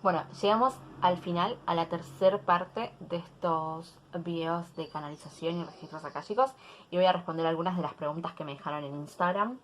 Bueno, llegamos al final, a la tercera parte de estos videos de canalización y registros akáshicos, y voy a responder algunas de las preguntas que me dejaron en Instagram,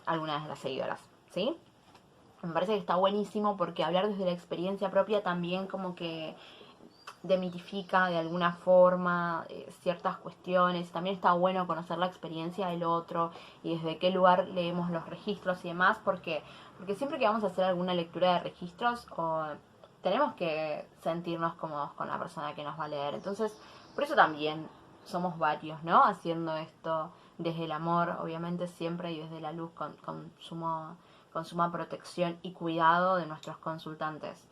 algunas de las seguidoras, ¿sí? Me parece que está buenísimo porque hablar desde la experiencia propia también como que demitifica de alguna forma ciertas cuestiones. También está bueno conocer la experiencia del otro y desde qué lugar leemos los registros y demás, porque siempre que vamos a hacer alguna lectura de registros tenemos que sentirnos cómodos con la persona que nos va a leer. Entonces, por eso también somos varios, ¿no? Haciendo esto desde el amor, obviamente siempre, y desde la luz con suma protección y cuidado de nuestros consultantes.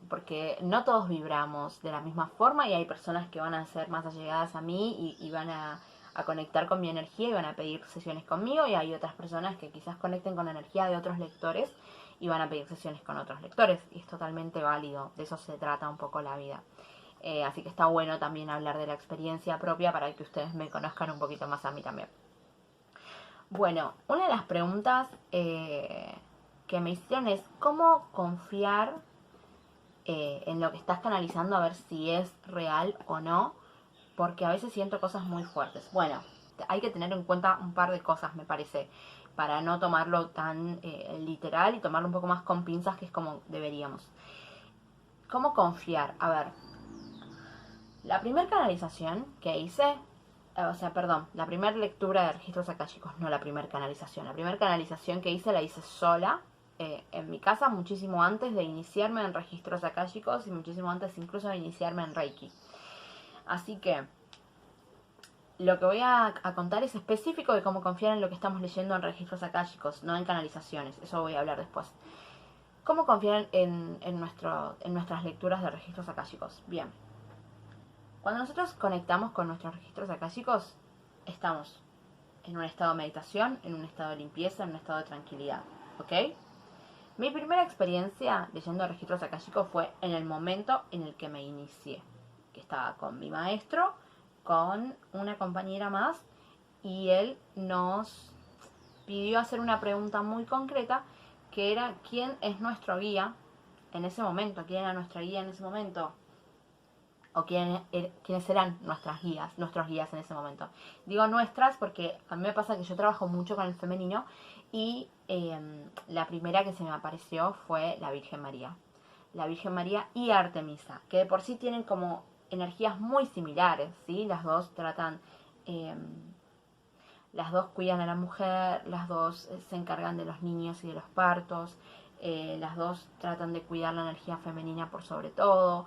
Porque no todos vibramos de la misma forma y hay personas que van a ser más allegadas a mí y van a conectar con mi energía y van a pedir sesiones conmigo, y hay otras personas que quizás conecten con la energía de otros lectores y van a pedir sesiones con otros lectores, y es totalmente válido, de eso se trata un poco la vida. Así que está bueno también hablar de la experiencia propia para que ustedes me conozcan un poquito más a mí también. Bueno, una de las preguntas que me hicieron es cómo confiar en lo que estás canalizando, a ver si es real o no, porque a veces siento cosas muy fuertes. Bueno, hay que tener en cuenta un par de cosas, me parece, para no tomarlo tan literal y tomarlo un poco más con pinzas, que es como deberíamos. ¿Cómo confiar? A ver, la primera canalización que hice, la primera lectura de registros akáshicos, no la primera canalización. La primera canalización que hice la hice sola, en mi casa, muchísimo antes de iniciarme en registros akáshicos y muchísimo antes incluso de iniciarme en Reiki. Así que lo que voy a contar es específico de cómo confiar en lo que estamos leyendo en registros akáshicos, no en canalizaciones. Eso voy a hablar después. ¿Cómo confiar en nuestras lecturas de registros akáshicos? Bien. Cuando nosotros conectamos con nuestros registros akáshicos, estamos en un estado de meditación, en un estado de limpieza, en un estado de tranquilidad. ¿Ok? Mi primera experiencia leyendo registros akáshicos fue en el momento en el que me inicié, que estaba con mi maestro, con una compañera más, y él nos pidió hacer una pregunta muy concreta, que era ¿quién es nuestro guía en ese momento? ¿Quién era nuestra guía en ese momento? O quiénes eran nuestros guías en ese momento. Digo nuestras porque a mí me pasa que yo trabajo mucho con el femenino, y la primera que se me apareció fue la Virgen María. La Virgen María y Artemisa, que de por sí tienen como energías muy similares, ¿sí? Las dos tratan, eh, las dos cuidan a la mujer, las dos se encargan de los niños y de los partos, las dos tratan de cuidar la energía femenina por sobre todo.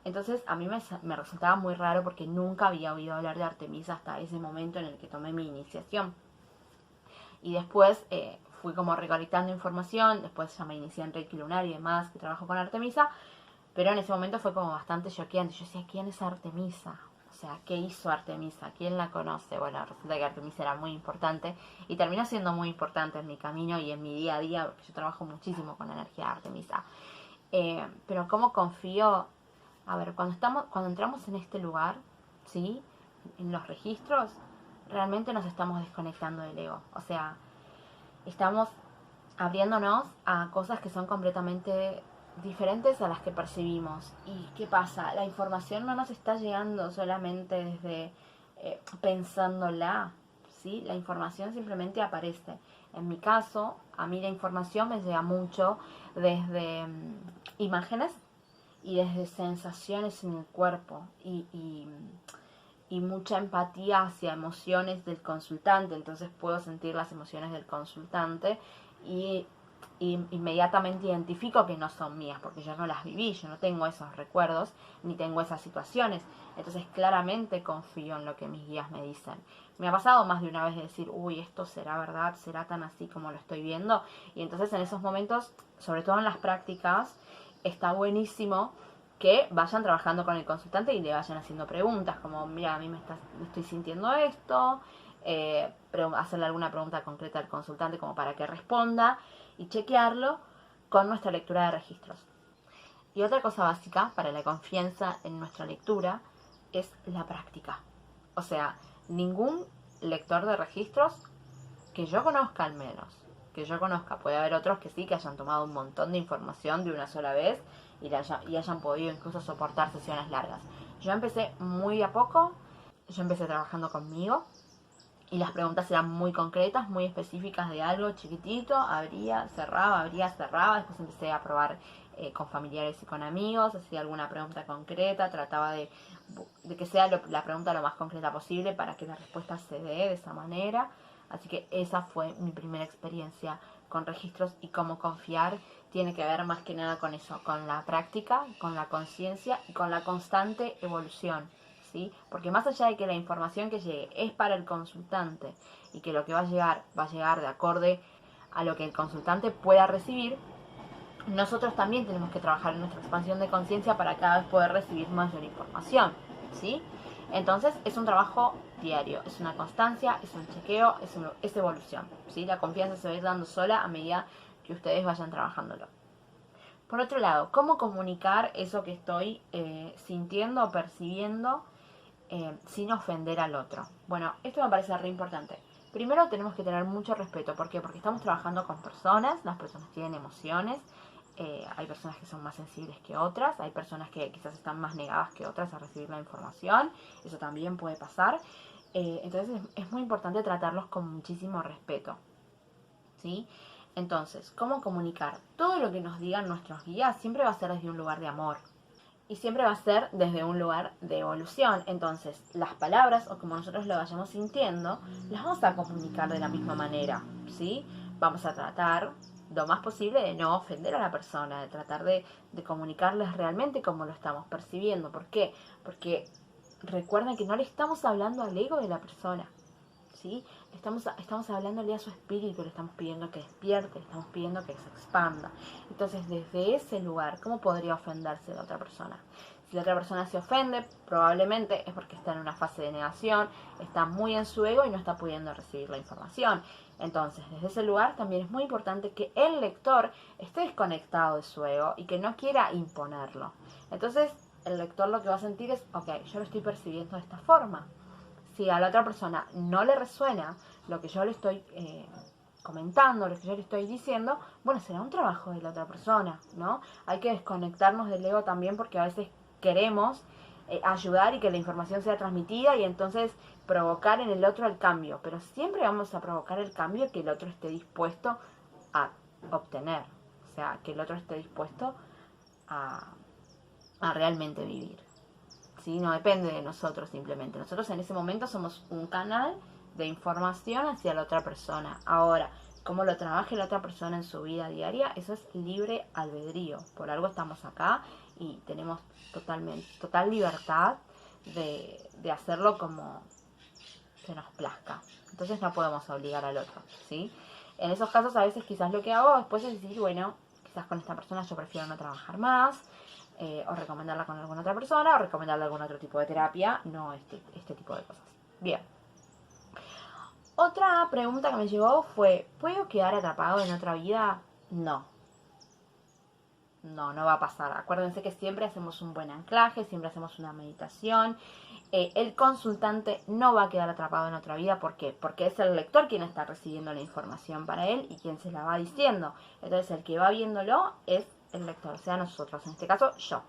Entonces a mí me resultaba muy raro porque nunca había oído hablar de Artemisa hasta ese momento en el que tomé mi iniciación. Y después fui como recolectando información, después ya me inicié en Reiki Lunar y demás, que trabajo con Artemisa, pero en ese momento fue como bastante choqueante. Yo decía, ¿quién es Artemisa? O sea, ¿qué hizo Artemisa? ¿Quién la conoce? Bueno, resulta que Artemisa era muy importante y terminó siendo muy importante en mi camino y en mi día a día, porque yo trabajo muchísimo con la energía de Artemisa. Pero ¿cómo confío? A ver, cuando entramos en este lugar, ¿sí? En los registros, realmente nos estamos desconectando del ego. O sea, estamos abriéndonos a cosas que son completamente diferentes a las que percibimos. ¿Y qué pasa? La información no nos está llegando solamente desde pensándola, ¿sí? La información simplemente aparece. En mi caso, a mí la información me llega mucho desde imágenes y desde sensaciones en el cuerpo y mucha empatía hacia emociones del consultante. Entonces puedo sentir las emociones del consultante y inmediatamente identifico que no son mías, porque yo no las viví, yo no tengo esos recuerdos, ni tengo esas situaciones. Entonces claramente confío en lo que mis guías me dicen. Me ha pasado más de una vez de decir, uy, esto será verdad, será tan así como lo estoy viendo. Y entonces en esos momentos, sobre todo en las prácticas, está buenísimo que vayan trabajando con el consultante y le vayan haciendo preguntas, como, mira, a mí me estoy sintiendo esto, hacerle alguna pregunta concreta al consultante como para que responda, y chequearlo con nuestra lectura de registros. Y otra cosa básica para la confianza en nuestra lectura es la práctica. O sea, ningún lector de registros, que yo conozca al menos, que yo conozca. Puede haber otros que sí, que hayan tomado un montón de información de una sola vez y hayan podido incluso soportar sesiones largas. Yo empecé muy a poco, yo empecé trabajando conmigo y las preguntas eran muy concretas, muy específicas de algo chiquitito, abría, cerraba, después empecé a probar con familiares y con amigos, hacía alguna pregunta concreta, trataba de que sea la pregunta lo más concreta posible para que la respuesta se dé de esa manera. Así que esa fue mi primera experiencia con registros, y cómo confiar tiene que ver más que nada con eso, con la práctica, con la conciencia y con la constante evolución. ¿Sí? Porque más allá de que la información que llegue es para el consultante y que lo que va a llegar de acorde a lo que el consultante pueda recibir, nosotros también tenemos que trabajar en nuestra expansión de conciencia para cada vez poder recibir mayor información, ¿sí? Entonces es un trabajo diario, es una constancia, es un chequeo, es evolución, ¿sí? La confianza se va a ir dando sola a medida que ustedes vayan trabajándolo. Por otro lado, ¿cómo comunicar eso que estoy sintiendo o percibiendo sin ofender al otro? Bueno, esto me parece re importante. Primero tenemos que tener mucho respeto. ¿Por qué? Porque estamos trabajando con personas, las personas tienen emociones, hay personas que son más sensibles que otras, hay personas que quizás están más negadas que otras a recibir la información, eso también puede pasar. Entonces es muy importante tratarlos con muchísimo respeto, ¿sí? Entonces, ¿cómo comunicar? Todo lo que nos digan nuestros guías siempre va a ser desde un lugar de amor. Y siempre va a ser desde un lugar de evolución. Entonces, las palabras, o como nosotros lo vayamos sintiendo, las vamos a comunicar de la misma manera, ¿sí? Vamos a tratar lo más posible de no ofender a la persona, de tratar de comunicarles realmente como lo estamos percibiendo. ¿Por qué? Porque recuerden que no le estamos hablando al ego de la persona, ¿sí? Estamos hablándole a su espíritu, le estamos pidiendo que despierte, le estamos pidiendo que se expanda. Entonces, desde ese lugar, ¿cómo podría ofenderse la otra persona? Si la otra persona se ofende, probablemente es porque está en una fase de negación, está muy en su ego y no está pudiendo recibir la información. Entonces, desde ese lugar también es muy importante que el lector esté desconectado de su ego y que no quiera imponerlo. Entonces, el lector lo que va a sentir es, ok, yo lo estoy percibiendo de esta forma. Si a la otra persona no le resuena lo que yo le estoy comentando, lo que yo le estoy diciendo, bueno, será un trabajo de la otra persona, ¿no? Hay que desconectarnos del ego también, porque a veces queremos ayudar y que la información sea transmitida y entonces provocar en el otro el cambio, pero siempre vamos a provocar el cambio que el otro esté dispuesto a obtener, o sea, que el otro esté dispuesto a, a realmente vivir. ¿Sí? No depende de nosotros simplemente. Nosotros en ese momento somos un canal de información hacia la otra persona. Ahora, cómo lo trabaje la otra persona en su vida diaria, eso es libre albedrío. Por algo estamos acá y tenemos total libertad de hacerlo como se nos plazca. Entonces no podemos obligar al otro, ¿sí? En esos casos a veces quizás lo que hago después es decir, bueno, quizás con esta persona yo prefiero no trabajar más, o recomendarla con alguna otra persona, o recomendarle algún otro tipo de terapia, no este tipo de cosas. Bien. Otra pregunta que me llegó fue, ¿puedo quedar atrapado en otra vida? No. No va a pasar. Acuérdense que siempre hacemos un buen anclaje, siempre hacemos una meditación. El consultante no va a quedar atrapado en otra vida. ¿Por qué? Porque es el lector quien está recibiendo la información para él y quien se la va diciendo. Entonces el que va viéndolo es el lector, o sea, nosotros, en este caso yo.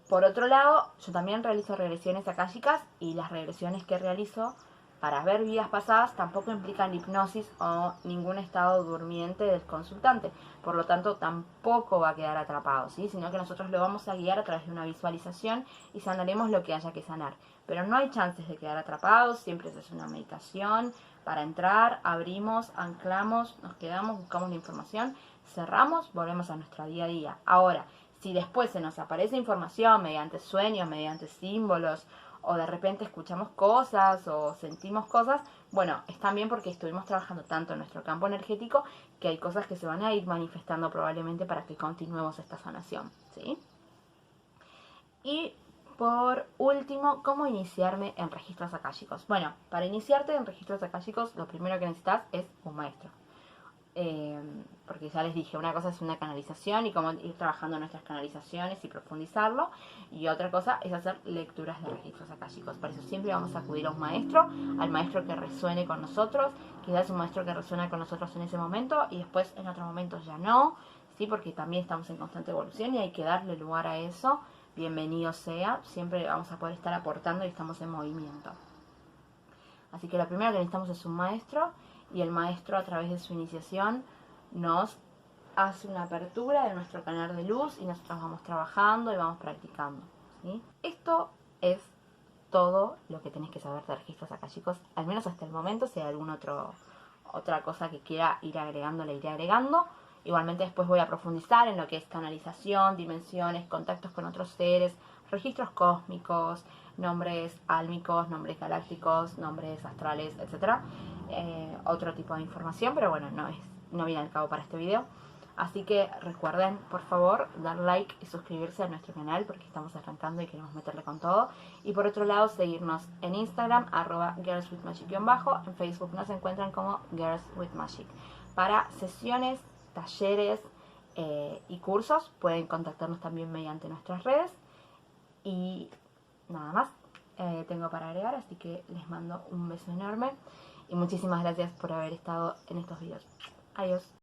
Por otro lado, yo también realizo regresiones akáshicas, y las regresiones que realizo para ver vidas pasadas tampoco implican hipnosis o ningún estado durmiente del consultante. Por lo tanto, tampoco va a quedar atrapado, ¿sí? Sino que nosotros lo vamos a guiar a través de una visualización y sanaremos lo que haya que sanar. Pero no hay chances de quedar atrapados, siempre se hace una meditación para entrar, abrimos, anclamos, nos quedamos, buscamos la información, cerramos, volvemos a nuestro día a día. Ahora, si después se nos aparece información mediante sueños, mediante símbolos, o de repente escuchamos cosas o sentimos cosas, bueno, es también porque estuvimos trabajando tanto en nuestro campo energético que hay cosas que se van a ir manifestando probablemente para que continuemos esta sanación, ¿sí? Y por último, ¿cómo iniciarme en registros akáshicos? Bueno, para iniciarte en registros akáshicos, lo primero que necesitas es un maestro. porque ya les dije, una cosa es una canalización y cómo ir trabajando nuestras canalizaciones y profundizarlo, y otra cosa es hacer lecturas de registros akáshicos. Por eso siempre vamos a acudir a un maestro, al maestro que resuene con nosotros. Quizás es un maestro que resuena con nosotros en ese momento y después en otros momentos ya no, ¿sí? Porque también estamos en constante evolución y hay que darle lugar a eso. Bienvenido sea, siempre vamos a poder estar aportando y estamos en movimiento. Así que lo primero que necesitamos es un maestro, y el maestro, a través de su iniciación, nos hace una apertura de nuestro canal de luz y nosotros vamos trabajando y vamos practicando, ¿sí? Esto es todo lo que tenés que saber de registros akáshicos, al menos hasta el momento. Si hay alguna otra cosa que quiera ir agregando, le iré agregando. Igualmente después voy a profundizar en lo que es canalización, dimensiones, contactos con otros seres, registros cósmicos, nombres álmicos, nombres galácticos, nombres astrales, etc. Otro tipo de información, pero bueno, no viene al cabo para este video. Así que recuerden, por favor, dar like y suscribirse a nuestro canal, porque estamos arrancando y queremos meterle con todo. Y por otro lado, seguirnos en Instagram, @girlswithmagic_, en Facebook nos encuentran como Girls with Magic. Para sesiones, talleres y cursos pueden contactarnos también mediante nuestras redes. Y nada más tengo para agregar, así que les mando un beso enorme y muchísimas gracias por haber estado en estos videos. Adiós.